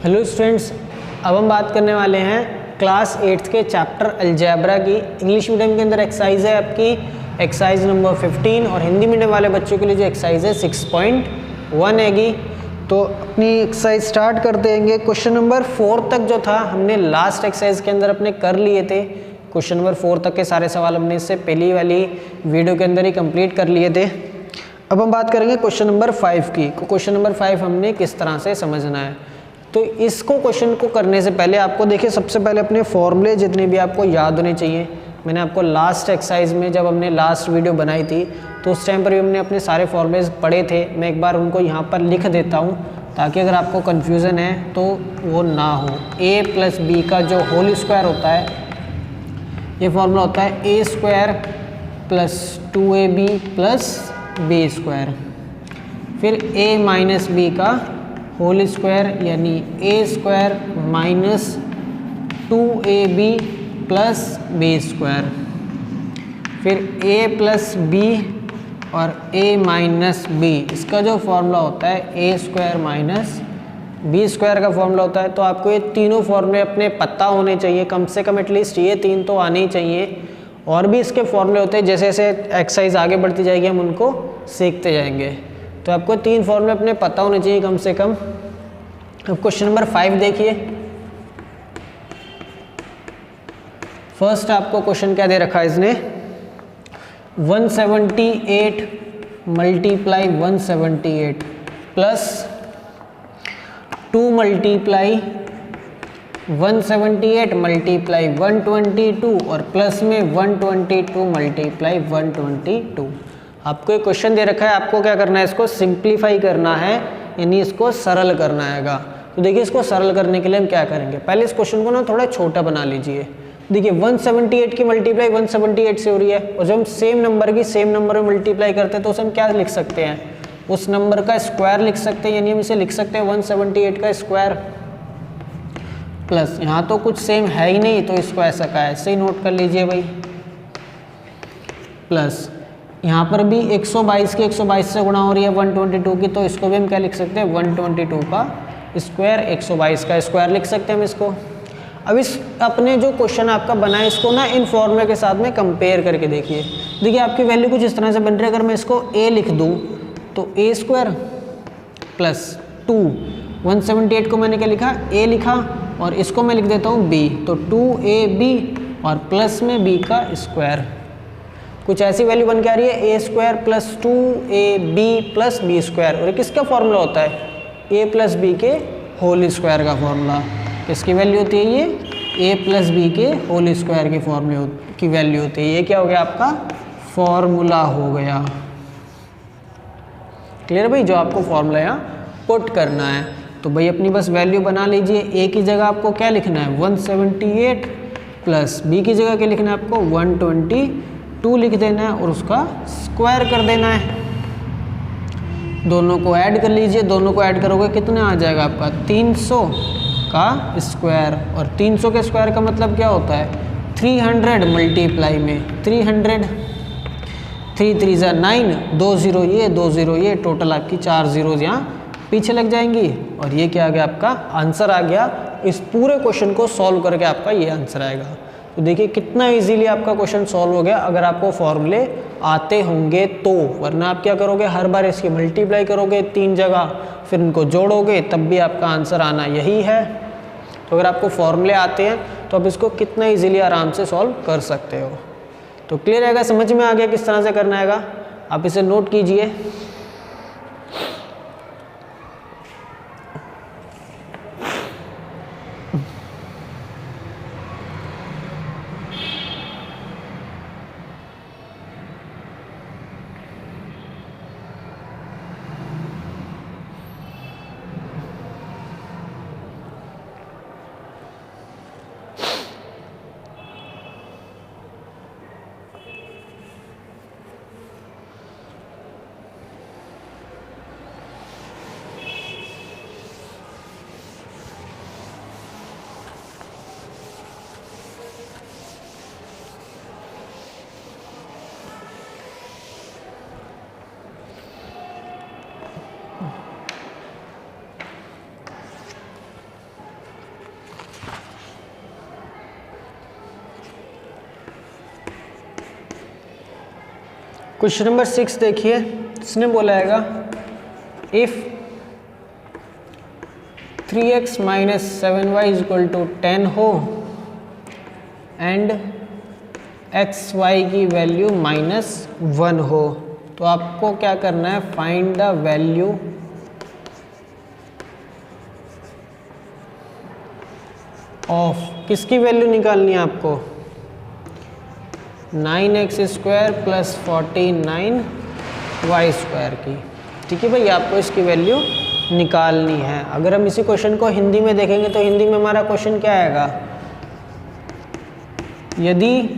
Hello students, अब हम बात करने वाले हैं क्लास 8th के चैप्टर अलजेब्रा की। इंग्लिश मीडियम के अंदर एक्सरसाइज है आपकी एक्सरसाइज नंबर 15 और हिंदी मीडियम वाले बच्चों के लिए जो एक्सरसाइज है 6.1 हैगी। तो अपनी एक्सरसाइज स्टार्ट करते हैं। क्वेश्चन नंबर 4 तक जो था हमने लास्ट एक्सरसाइज के अंदर अपने कर लिए थे। क्वेश्चन नंबर 4 तक के सारे सवाल हमने इससे पहली वाली वीडियो के अंदर ही कंप्लीट कर लिए थे। अब हम बात करेंगे क्वेश्चन नंबर 5 की। क्वेश्चन नंबर 5 हमने किस तरह से समझना है। तो इसको क्वेश्चन को करने से पहले आपको देखिए, सबसे पहले अपने फॉर्मूले जितने भी आपको याद होने चाहिए। मैंने आपको लास्ट एक्सरसाइज में जब हमने लास्ट वीडियो बनाई थी तो उस टाइम पर भी हमने अपने सारे फॉर्मूले पढ़े थे। मैं एक बार उनको यहाँ पर लिख देता हूँ ताकि अगर आपको कन्फ्यूज़न है तो वो ना हो। a + b का जो होल स्क्वायर होता है, ये फॉर्मूला होता है a² + 2ab + b²। फिर a - b का होल स्क्वायर यानी a² - 2ab + b²। फिर a + b और a - b, इसका जो फॉर्मूला होता है a² - b² का फॉर्मूला होता है। तो आपको ये तीनों फॉर्मूले अपने पता होने चाहिए, कम से कम एटलीस्ट ये 3 तो आने ही चाहिए। और भी इसके फॉर्मूले होते हैं, जैसे जैसे एक्सरसाइज आगे बढ़ती जाएगी हम उनको सीखते जाएंगे। तो आपको 3 फॉर्मूले अपने पता होने चाहिए कम से कम। अब क्वेश्चन नंबर 5 देखिए। फर्स्ट आपको क्वेश्चन क्या दे रखा है इसने, 178 × 178 प्लस 2 × 178 × 122 और प्लस में 122 × 122। आपको एक क्वेश्चन दे रखा है, आपको क्या करना है, इसको सिंप्लीफाई करना है यानी इसको सरल करना हैगा। तो देखिए, इसको सरल करने के लिए हम क्या करेंगे, पहले इस क्वेश्चन को ना थोड़ा छोटा बना लीजिए। देखिए 178 की मल्टीप्लाई 178 से हो रही है और जब हम सेम नंबर की सेम नंबर में मल्टीप्लाई करते हैं तो उसे हम क्या लिख सकते हैं, उस नंबर का स्क्वायर लिख सकते हैं। यानी हम इसे लिख सकते हैं 178 का स्क्वायर प्लस, यहाँ तो कुछ सेम है ही नहीं तो इसको ऐसा का ऐसे ही नोट कर लीजिए भाई, प्लस यहाँ पर भी 122 की 122 से गुणा हो रही है 122 की, तो इसको भी हम क्या लिख सकते हैं 122 का स्क्वायर, 122 का स्क्वायर लिख सकते हैं हम इसको। अब इस अपने जो क्वेश्चन आपका बना है इसको ना इन फॉर्मूले के साथ में कंपेयर करके देखिए। देखिए आपकी वैल्यू कुछ इस तरह से बन रही है। अगर मैं इसको a लिख दूँ तो a² + 2, 178 को मैंने क्या लिखा a लिखा और इसको मैं लिख देता हूँ b, तो 2ab और प्लस में b का स्क्वायर। कुछ ऐसी वैल्यू बन के आ रही है a² + 2ab + b²। और ये किसका फॉर्मूला होता है, a + b के होल स्क्वायर का फॉर्मूला। किसकी वैल्यू होती है, ये a + b के होल स्क्वायर के फॉर्मूले की वैल्यू होती है। ये क्या हो गया, आपका फॉर्मूला हो गया। क्लियर भाई, जो आपको फॉर्मूला यहाँ पुट करना है। तो भाई अपनी बस वैल्यू बना लीजिए। a की जगह आपको क्या लिखना है 178 प्लस b की जगह क्या लिखना है आपको 122 लिख देना है और उसका स्क्वायर कर देना है। दोनों को ऐड कर लीजिए, दोनों को ऐड करोगे कितना आ जाएगा आपका 300 का स्क्वायर। और 300 के स्क्वायर का मतलब क्या होता है 300 मल्टीप्लाई में 300, 3 3 = 9, 2 0 ये 2 0 ये, टोटल आपकी 4 zeros यहाँ पीछे लग जाएंगी। और ये क्या आ गया, आपका आंसर आ गया। इस पूरे क्वेश्चन को सॉल्व करके आपका ये आंसर आएगा। तो देखिए कितना इजीली आपका क्वेश्चन सॉल्व हो गया अगर आपको फॉर्मूले आते होंगे तो। वरना आप क्या करोगे, हर बार इसकी मल्टीप्लाई करोगे 3 जगह, फिर इनको जोड़ोगे तब भी आपका आंसर आना यही है। तो अगर आपको फॉर्मूले आते हैं तो आप इसको कितना इजीली आराम से सॉल्व कर सकते हो। तो क्लियर रहेगा, समझ में आ गया किस तरह से करना हैगा। आप इसे नोट कीजिए। क्वेश्चन नंबर 6 देखिए, इसने बोला हैगा if 3x minus 7y is equal to 10 हो एंड xy की वैल्यू -1 हो, तो आपको क्या करना है, फाइंड द वैल्यू ऑफ, किसकी वैल्यू निकालनी है आपको, 9x² प्लस 49y² की। ठीक है भाई, आपको इसकी वैल्यू निकालनी है। अगर हम इसी क्वेश्चन को हिंदी में देखेंगे तो हिंदी में हमारा क्वेश्चन क्या आएगा, यदि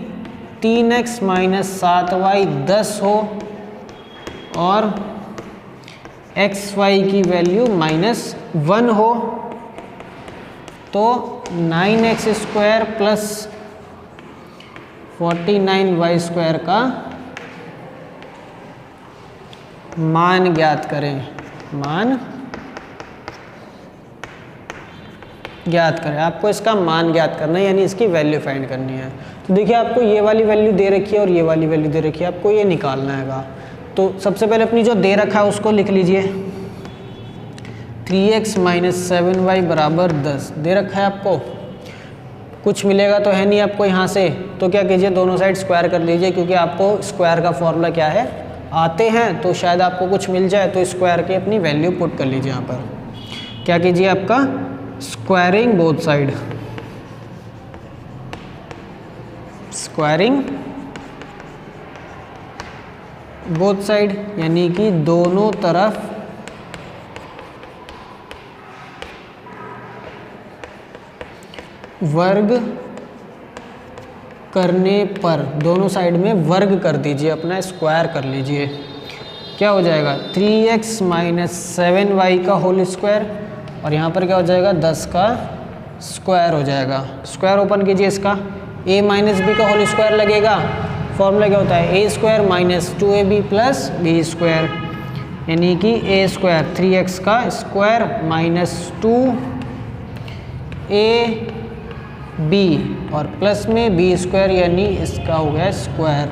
3x माइनस 7y 10 हो और xy की वैल्यू -1 हो तो 9x² प्लस 49y² का मान ज्ञात करें, मान ज्ञात करें। आपको इसका मान ज्ञात करना है, यानी इसकी वैल्यू फाइंड करनी है। तो देखिए आपको ये वाली वैल्यू दे रखी है और ये वाली वैल्यू दे रखी है, आपको ये निकालना हैगा। तो सबसे पहले अपनी जो दे रखा है उसको लिख लीजिए, 3x माइनस 7y बराबर 10 दे रखा है आपको। कुछ मिलेगा तो है नहीं आपको यहाँ से, तो क्या कीजिए, दोनों साइड स्क्वायर कर लीजिए, क्योंकि आपको स्क्वायर का फॉर्मूला क्या है आते हैं, तो शायद आपको कुछ मिल जाए, तो स्क्वायर की अपनी वैल्यू पुट कर लीजिए यहाँ पर। क्या कीजिए, आपका squaring both side, squaring both side यानी कि दोनों तरफ वर्ग करने पर, दोनों साइड में वर्ग कर दीजिए, अपना स्क्वायर कर लीजिए। क्या हो जाएगा, 3x माइनस 7y का होल स्क्वायर, और यहाँ पर क्या हो जाएगा, 10 का स्क्वायर हो जाएगा। स्क्वायर ओपन कीजिए इसका, a माइनस बी का होल स्क्वायर लगेगा। फॉर्मूला क्या होता है, a² minus 2ab plus b², यानी कि a², 3x का स्क्वायर माइनस 2ab और प्लस में b², यानी इसका हो गया स्क्वायर,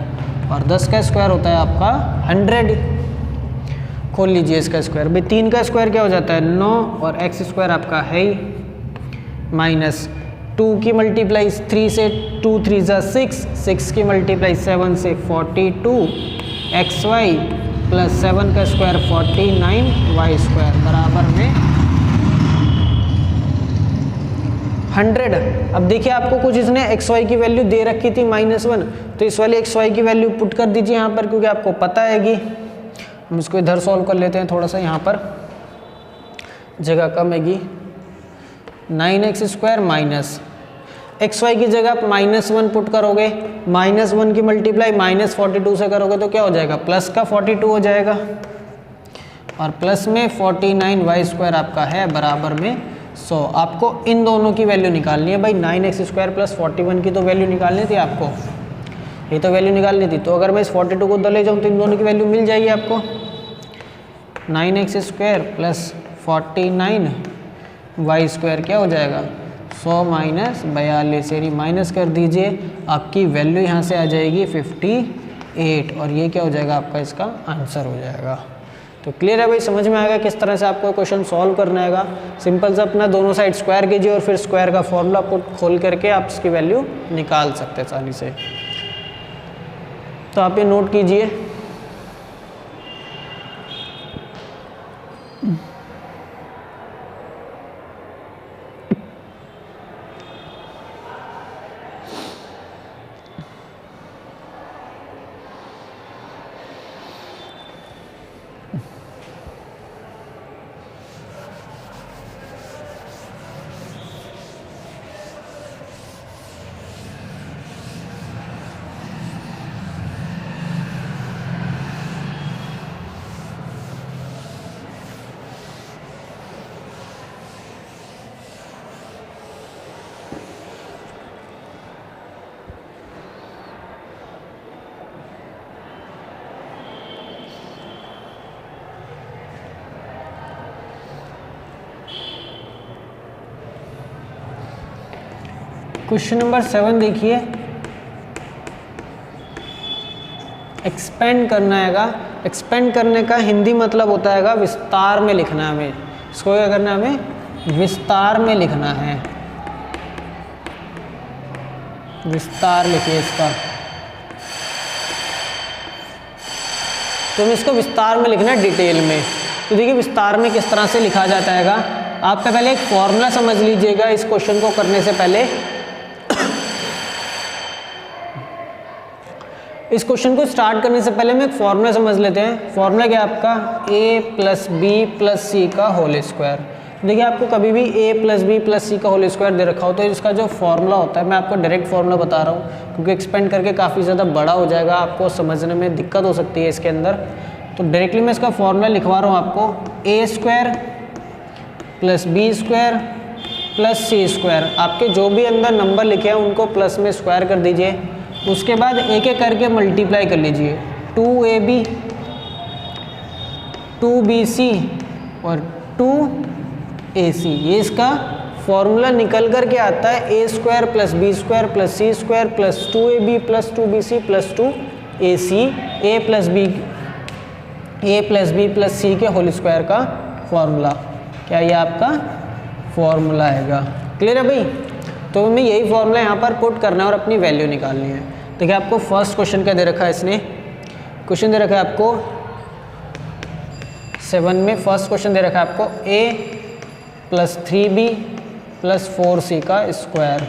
और 10 का स्क्वायर होता है आपका 100। खोल लीजिए इसका स्क्वायर, भाई 3 का स्क्वायर क्या हो जाता है 9, और x² आपका है ही, माइनस 2 की मल्टीप्लाई 3 से 2 3 जा 6 की मल्टीप्लाई 7 से 42 xy प्लस 7 का स्क्वायर 49y² बराबर में 100। अब देखिए आपको कुछ इसने xy की वैल्यू दे रखी थी -1, तो इस वाली xy की वैल्यू पुट कर दीजिए यहाँ पर, क्योंकि आपको पता है कि हम इसको इधर सॉल्व कर लेते हैं, थोड़ा सा यहाँ पर जगह कम हैगी। 9x² माइनस xy की जगह आप -1 पुट करोगे, -1 की मल्टीप्लाई -42 से करोगे तो क्या हो जाएगा, प्लस का 42 हो जाएगा, और प्लस में 49y² आपका है बराबर में 100। आपको इन दोनों की वैल्यू निकालनी है भाई, 9x² प्लस 41 की तो वैल्यू निकालनी थी आपको, ये तो वैल्यू निकालनी थी। तो अगर मैं इस 42 को उधर ले जाऊँ तो इन दोनों की वैल्यू मिल जाएगी आपको, 9x² प्लस 49y² क्या हो जाएगा 100 माइनस 42, यानी माइनस कर दीजिए, आपकी वैल्यू यहाँ से आ जाएगी 58, और ये क्या हो जाएगा आपका इसका आंसर हो जाएगा। तो क्लियर है भाई, समझ में आएगा किस तरह से आपको क्वेश्चन सॉल्व करना है। सिंपल से अपना दोनों साइड स्क्वायर कीजिए और फिर स्क्वायर का फॉर्मूला पुट खोल करके आप इसकी वैल्यू निकाल सकते हैं आसानी से। तो आप ये नोट कीजिए। क्वेश्चन नंबर 7 देखिए, एक्सपेंड करना हैगा। एक्सपेंड करने का हिंदी मतलब होता हैगा विस्तार में लिखना है हमें। इसको क्या करना है, हमें विस्तार में लिखना है। विस्तार लिखिए इसका, तो हमें इसको विस्तार में लिखना है, डिटेल में। तो देखिए विस्तार में किस तरह से लिखा जाता हैगा। आप पहले एक फॉर्मूला समझ लीजिएगा इस क्वेश्चन को करने से पहले। इस क्वेश्चन को स्टार्ट करने से पहले हम एक फॉर्मूला समझ लेते हैं। फॉर्मूला क्या है आपका, a प्लस बी प्लस सी का होल स्क्वायर। देखिए आपको कभी भी a प्लस बी प्लस सी का होल स्क्वायर दे रखा हो तो इसका जो फॉर्मूला होता है, मैं आपको डायरेक्ट फॉर्मूला बता रहा हूँ क्योंकि एक्सपेंड करके काफ़ी ज़्यादा बड़ा हो जाएगा, आपको समझने में दिक्कत हो सकती है इसके अंदर। तो डायरेक्टली मैं इसका फॉर्मूला लिखवा रहा हूँ आपको, a square plus B square plus C square. आपके जो भी अंदर नंबर लिखे हैं उनको प्लस में स्क्वायर कर दीजिए। उसके बाद एक एक करके मल्टीप्लाई कर लीजिए, 2ab 2bc और 2ac। ये इसका फॉर्मूला निकल कर के आता है a square plus B square plus C square plus 2ab plus 2bc plus 2ac, a plus B plus C के होल स्क्वायर का फॉर्मूला। क्या ये आपका फॉर्मूला हैगा, क्लियर है भाई। तो हमें यही फॉर्मूला यहाँ पर पुट करना है और अपनी वैल्यू निकालनी है। देखिए आपको फर्स्ट क्वेश्चन क्या दे रखा है, इसने क्वेश्चन दे रखा है आपको 7 में फर्स्ट क्वेश्चन दे रखा है आपको a plus 3b plus 4c का स्क्वायर।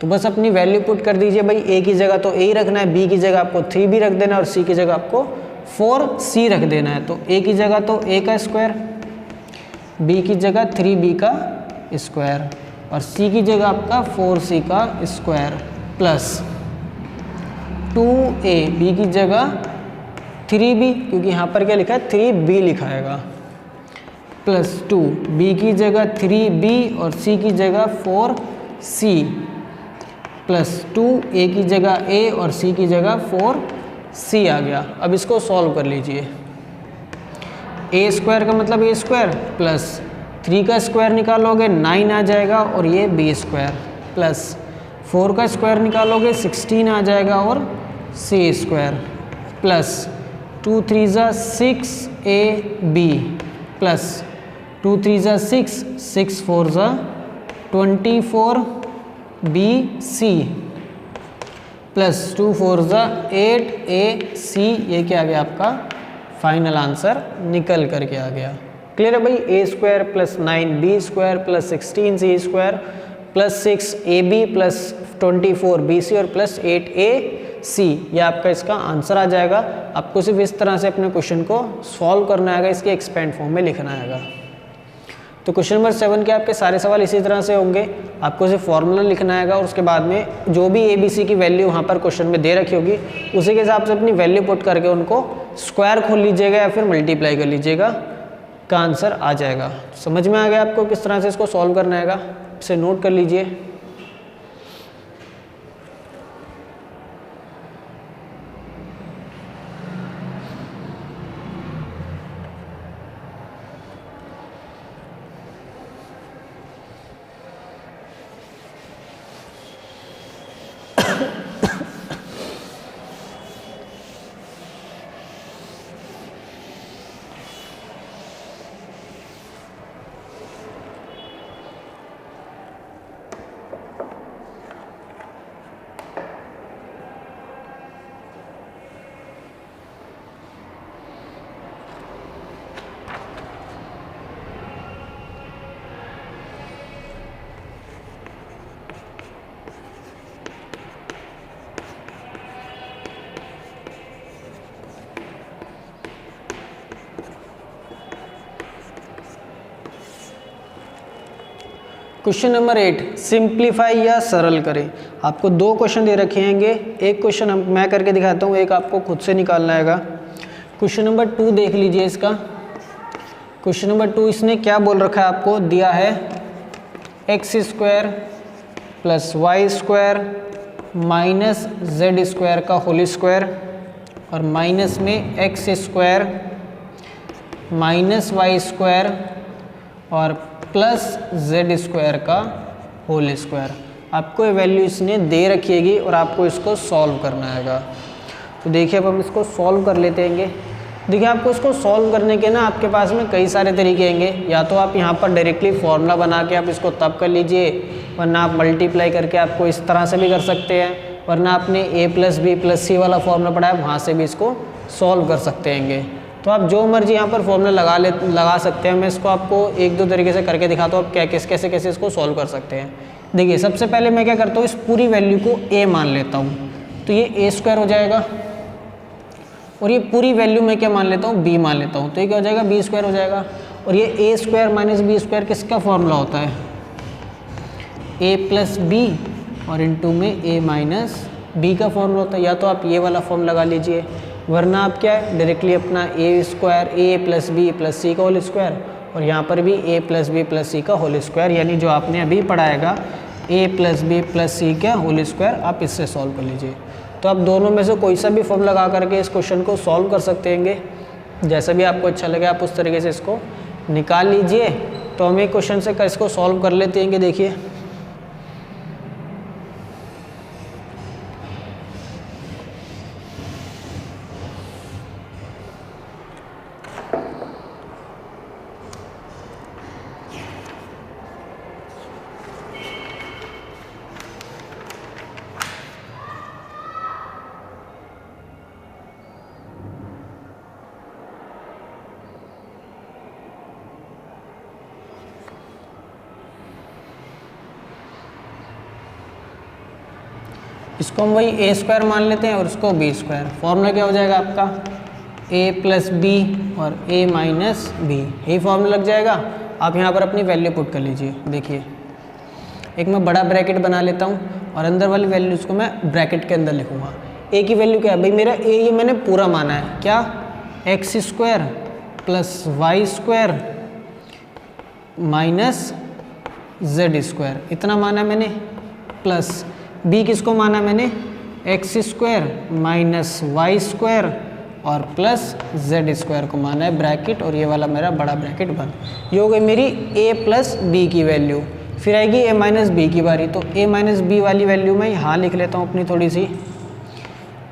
तो बस अपनी वैल्यू पुट कर दीजिए भाई, a की जगह तो a ही रखना है, b की जगह आपको 3b रख देना है और c की जगह आपको 4c रख देना है। तो a की जगह तो a का स्क्वायर, b की जगह 3b का स्क्वायर और c की जगह आपका 4c का स्क्वायर प्लस 2a, b की जगह 3b क्योंकि यहाँ पर क्या लिखा है 3b लिखा हैगा, प्लस 2 b की जगह 3b और c की जगह 4c प्लस 2 a की जगह a और c की जगह 4c आ गया। अब इसको सॉल्व कर लीजिए। a स्क्वायर का मतलब a स्क्वायर प्लस 3 का स्क्वायर निकालोगे 9 आ जाएगा और ये b स्क्वायर प्लस 4 का स्क्वायर निकालोगे 16 आ जाएगा और c स्क्वायर प्लस 2 3 ज़ा 6ab प्लस 2 3 ज़ा 6, 6 4 ज़ा 24bc प्लस 2 4 ज़ा 8ac। ये क्या आ गया आपका फाइनल आंसर निकल करके आ गया। क्लियर है भाई। a square plus 9b square plus 16c square plus 6ab plus 24bc और प्लस 8ac, ये आपका इसका आंसर आ जाएगा। आपको सिर्फ इस तरह से अपने क्वेश्चन को सॉल्व करना है, इसके एक्सपेंड फॉर्म में लिखना है। तो क्वेश्चन नंबर 7 के आपके सारे सवाल इसी तरह से होंगे। आपको सिर्फ फॉर्मूला लिखना है और उसके बाद में जो भी ABC की वैल्यू वहाँ पर क्वेश्चन में दे रखी होगी उसी के हिसाब से अपनी वैल्यू पुट करके उनको स्क्वायर खोल लीजिएगा या फिर मल्टीप्लाई कर लीजिएगा, का आंसर आ जाएगा। समझ में आ गया आपको किस तरह से इसको सॉल्व करना है, इसे नोट कर लीजिए। क्वेश्चन नंबर 8, सिंप्लीफाई या सरल करें। आपको दो क्वेश्चन दे रखे हैंगे, एक क्वेश्चन मैं करके दिखाता हूँ, एक आपको खुद से निकालना हैगा। क्वेश्चन नंबर 2 देख लीजिए इसका। क्वेश्चन नंबर 2 इसने क्या बोल रखा है, आपको दिया है x square plus y square minus z square का होल स्क्वायर और माइनस में x square minus y square और प्लस जेड स्क्वायर का होल स्क्वायर। आपको ये वैल्यू इसने दे रखी हैगी और आपको इसको सॉल्व करना हैगा। तो देखिए अब हम इसको सॉल्व कर लेते हैंगे। देखिए आपको इसको सॉल्व करने के ना आपके पास में कई सारे तरीके होंगे। या तो आप यहाँ पर डायरेक्टली फॉर्मूला बना के आप इसको तब कर लीजिए, वरना आप मल्टीप्लाई करके आपको इस तरह से भी कर सकते हैं, वरना आपने a+b+c वाला फॉर्मूला पढ़ा है वहाँ से भी इसको सॉल्व कर सकते हैंगे। तो आप जो मर्जी यहाँ पर फॉर्मूला लगा सकते हैं। मैं इसको आपको एक दो तरीके से करके दिखाता हूँ आप कैसे कैसे इसको सॉल्व कर सकते हैं। देखिए सबसे पहले मैं क्या करता हूँ, इस पूरी वैल्यू को a मान लेता हूँ, तो ये a² हो जाएगा, और ये पूरी वैल्यू मैं क्या मान लेता हूँ, b मान लेता हूँ, तो ये क्या हो जाएगा, b² हो जाएगा। और ये a² - b² किसका फॉर्मूला होता है, a+b और इंटू में a - b का फॉर्मूला होता है। या तो आप ये वाला फॉर्म लगा लीजिए, वरना आप क्या है डायरेक्टली अपना a+b+c का होल स्क्वायर, और यहाँ पर भी a+b+c का होल स्क्वायर, यानी जो आपने अभी पढ़ाएगा a+b+c का होल स्क्वायर, आप इससे सॉल्व कर लीजिए। तो आप दोनों में से कोई सा भी फॉर्म लगा करके इस क्वेश्चन को सॉल्व कर सकते हैंगे। जैसा भी आपको अच्छा लगे आप उस तरीके से इसको निकाल लीजिए। तो हम एक क्वेश्चन से इसको सॉल्व कर लेते हैंगे। देखिए इसको हम वही a² मान लेते हैं और इसको b²। फॉर्मूला क्या हो जाएगा आपका, a+b और a - b, यही फॉर्मूला लग जाएगा। आप यहाँ पर अपनी वैल्यू पुट कर लीजिए। देखिए एक मैं बड़ा ब्रैकेट बना लेता हूँ और अंदर वाली वैल्यू उसको मैं ब्रैकेट के अंदर लिखूँगा। a की वैल्यू क्या है भाई, मेरा a ये मैंने पूरा माना है, क्या, x² + y² - z², इतना माना मैंने, प्लस b किसको माना मैंने, x² - y² और प्लस z² को माना है ब्रैकेट, और ये वाला मेरा बड़ा ब्रैकेट बंद। ये हो गई मेरी a+b की वैल्यू। फिर आएगी a - b की बारी, तो a - b वाली वैल्यू मैं यहाँ लिख लेता हूँ अपनी थोड़ी सी।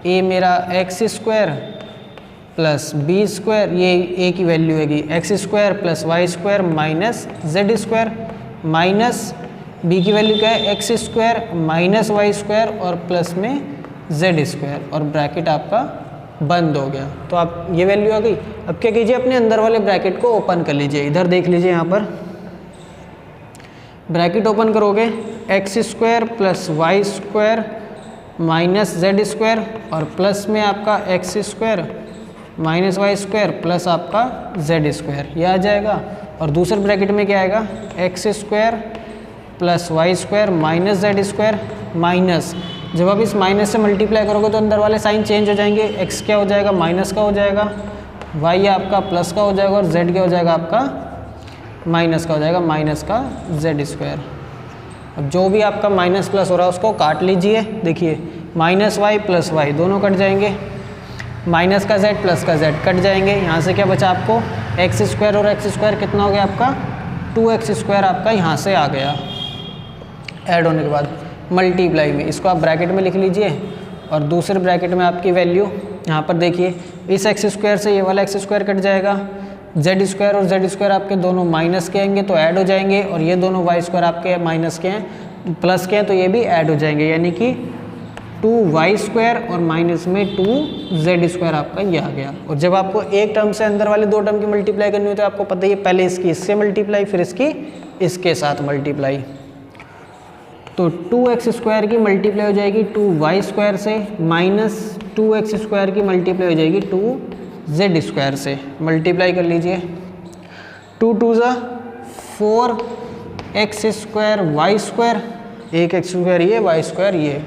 a मेरा x² + b², ये a की वैल्यू हैगी x² + y² - z² minus b की वैल्यू क्या है, x² - y² और प्लस में z², और ब्रैकेट आपका बंद हो गया। तो आप ये वैल्यू आ गई। अब क्या कीजिए, अपने अंदर वाले ब्रैकेट को ओपन कर लीजिए। इधर देख लीजिए, यहाँ पर ब्रैकेट ओपन करोगे, x² + y² - z² और प्लस में आपका x² - y² प्लस आपका z², ये आ जाएगा। और दूसरे ब्रैकेट में क्या आएगा, x² + y² - z² माइनस, जब आप इस माइनस से मल्टीप्लाई करोगे तो अंदर वाले साइन चेंज हो जाएंगे। x क्या हो जाएगा, माइनस का हो जाएगा, y आपका प्लस का हो जाएगा, और z क्या हो जाएगा आपका माइनस का हो जाएगा, माइनस का z²। अब जो भी आपका माइनस प्लस हो रहा है उसको काट लीजिए। देखिए -y + y दोनों कट जाएंगे, माइनस का z प्लस का z कट जाएंगे। यहाँ से क्या बचा आपको, x² और x² कितना हो गया आपका, 2x² आपका यहाँ से आ गया ऐड होने के बाद मल्टीप्लाई में। इसको आप ब्रैकेट में लिख लीजिए, और दूसरे ब्रैकेट में आपकी वैल्यू यहाँ पर देखिए, इस x² से ये वाला x² कट जाएगा, z² और z² आपके दोनों माइनस के आएंगे तो ऐड हो जाएंगे, और ये दोनों y² आपके माइनस के हैं, प्लस के हैं तो ये भी ऐड हो जाएंगे, यानी कि 2y² और माइनस में 2z² आपका ये आ गया। और जब आपको एक टर्म से अंदर वाले दो टर्म की मल्टीप्लाई करनी होती है, आपको पता ही है, पहले इसकी इससे मल्टीप्लाई, फिर इसकी इसके साथ मल्टीप्लाई। तो 2x² की मल्टीप्लाई हो जाएगी 2y² से, माइनस 2x² की मल्टीप्लाई हो जाएगी 2z² से। मल्टीप्लाई कर लीजिए, 2 × 2 = 4x² y², एक x² ये, y² ये,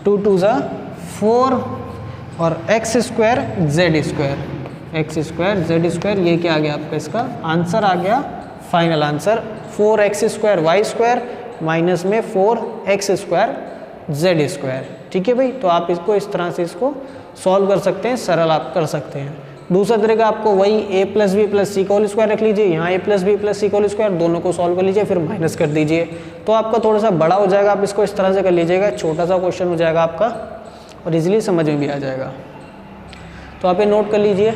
2 × 2 = 4 और x² z², x² z², ये क्या आ गया आपका, इसका आंसर आ गया, final answer 4x² y² minus में 4x² z²। ठीक है भाई, तो आप इसको इस तरह से इसको सॉल्व कर सकते हैं, सरल आप कर सकते हैं। दूसरा तरीका आपको वही a+b+c का होल स्क्वायर रख लीजिए, यहाँ a+b+c का होल स्क्वायर, दोनों को सॉल्व कर लीजिए, फिर माइनस कर दीजिए, तो आपका थोड़ा सा बड़ा हो जाएगा। आप इसको इस तरह से कर लीजिएगा, छोटा सा क्वेश्चन हो जाएगा आपका और इजीली समझ में भी आ जाएगा। तो आप ये नोट कर लीजिए।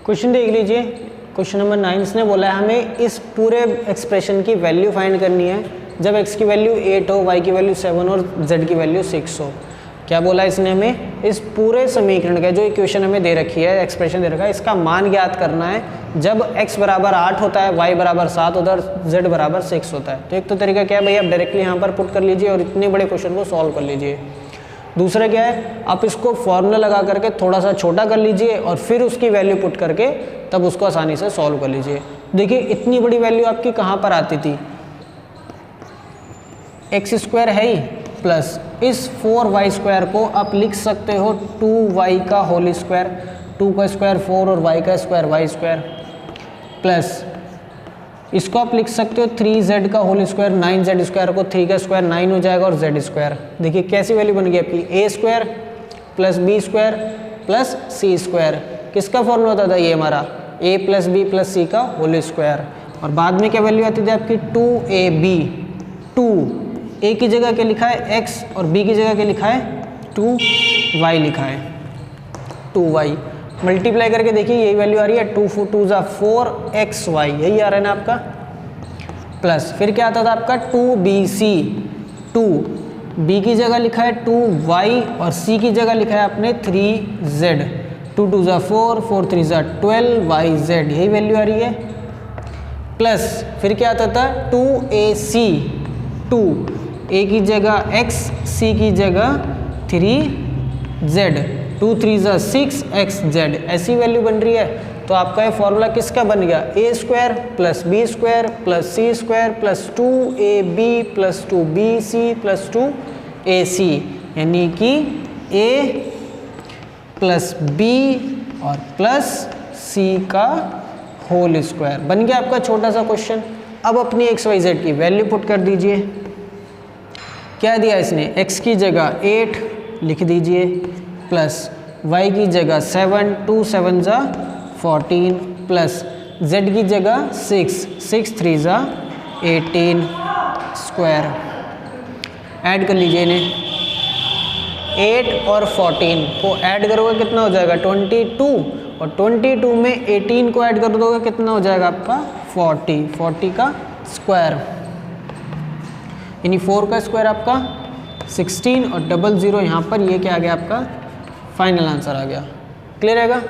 क्वेश्चन देख लीजिए, क्वेश्चन नंबर 9 इसने बोला है हमें इस पूरे एक्सप्रेशन की वैल्यू फाइंड करनी है जब x की वैल्यू 8 हो, y की वैल्यू 7 और z की वैल्यू 6 हो। क्या बोला इसने, हमें इस पूरे समीकरण का जो इक्वेशन हमें दे रखी है, एक्सप्रेशन दे रखा है, इसका मान ज्ञात करना है जब x बराबर 8 होता है, y बराबर 7 होता है और z बराबर 6 होता है। तो एक तो तरीका क्या है भाई, आप डायरेक्टली यहाँ पर पुट कर लीजिए और इतने बड़े क्वेश्चन को सॉल्व कर लीजिए। दूसरा क्या है, आप इसको फॉर्मूला लगा करके थोड़ा सा छोटा कर लीजिए और फिर उसकी वैल्यू पुट करके तब उसको आसानी से सॉल्व कर लीजिए। देखिए इतनी बड़ी वैल्यू आपकी कहाँ पर आती थी, एक्स स्क्वायर है ही, प्लस इस 4y² को आप लिख सकते हो 2y का होल स्क्वायर, 2 का स्क्वायर 4 और y का स्क्वायर y², प्लस इसको आप लिख सकते हो 3z का होल स्क्वायर, 9z² को 3 का स्क्वायर 9 हो जाएगा और z²। देखिए कैसी वैल्यू बन गई आपकी, a² plus b² plus c²। किसका फॉर्मूला होता था ये हमारा, a plus b plus c का होल स्क्वायर। और बाद में क्या वैल्यू आती थी आपकी 2ab, 2 a की जगह क्या लिखा है x और b की जगह क्या लिखा है 2y लिखा है, 2y मल्टीप्लाई करके देखिए यही वैल्यू आ रही है, 2 4 2 4xy, यही आ रहा है ना आपका। प्लस फिर क्या आता था आपका 2bc, 2b की जगह लिखा है 2y और c की जगह लिखा है आपने 3z, 2 2 4 4 3 12yz, यही वैल्यू आ रही है। प्लस फिर क्या आता था 2ac, 2a की जगह x, c की जगह 3z, 2 3 6xz, ऐसी वैल्यू बन रही है। तो आपका ये फॉर्मूला किसका बन गया, a² plus b² plus c² plus 2ab plus 2bc plus 2ac, यानी कि a प्लस b और प्लस c का होल स्क्वायर बन गया आपका छोटा सा क्वेश्चन। अब अपनी xyz की वैल्यू पुट कर दीजिए। क्या दिया इसने, x की जगह 8 लिख दीजिए प्लस y की जगह 7, 2 7 14 प्लस z की जगह 6, 6 3 18 स्क्वायर। ऐड कर लीजिए इन्हें, 8 और 14 को ऐड करोगे कितना हो जाएगा 22, और 22 में 18 को ऐड कर दोगे कितना हो जाएगा आपका 40, 40 का स्क्वायर, यानी 4 का स्क्वायर आपका 16 और 00 यहाँ पर ये क्या आ गया आपका फाइनल आंसर आ गया। क्लियर रहेगा।